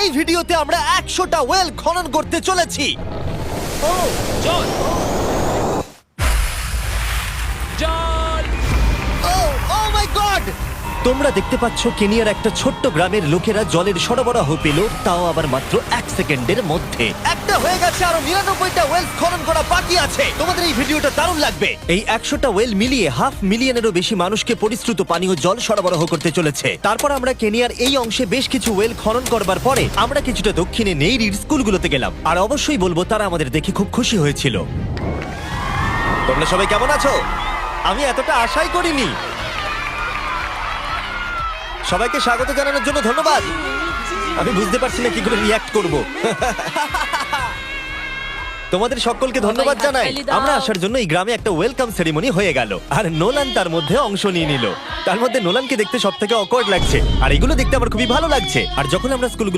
এই ভিডিওতে আমরা 100টা ওয়েল খনন করতে চলেছি। ও জল জল ও ও মাই গড! তোমরা দেখতে পাচ্ছ কেনিয়ার একটা ছোট্ট গ্রামের লোকেরা জলের সরবরাহ পেল, তাও আবার মাত্র 1 সেকেন্ডের মধ্যে। একটা হয়ে গেছে, আরো 99টা ওয়েল খনন করা বাকি আছে। তোমাদের এই ভিডিওটা দারুণ লাগবে। এই 100টা ওয়েল মিলিয়ে 500,000-এরও বেশি মানুষকে পরিশ্রুত পানীয় জল সরবরাহ করতে চলেছে। তারপর আমরা কেনিয়ার এই অংশে বেশ কিছু ওয়েল খনন করবার পরে আমরা কিছুটা দক্ষিণে নেইরির স্কুলগুলোতে গেলাম, আর অবশ্যই বলবো তারা আমাদের দেখে খুব খুশি হয়েছিল। তোমরা সবাই কেমন আছো? আমি এতটা আশাই করিনি। সবাইকে স্বাগত জানানোর জন্য ধন্যবাদ। আমি বুঝতে পারছি না কি করে রিঅ্যাক্ট করব। তোমাদের সকলকে ধন্যবাদ জানাই। আমরা আসার জন্য এই গ্রামে একটা ওয়েলকাম সেরিমনি হয়ে গেল, আর নোলান তার মধ্যে অংশ নিয়ে নিল। তার মধ্যে নোলানকে দেখতে সবথেকে অকওয়ার্ড লাগছে, আর এগুলো দেখতে আমার খুবই ভালো লাগছে। আর যখন আমরা স্কুলগুলো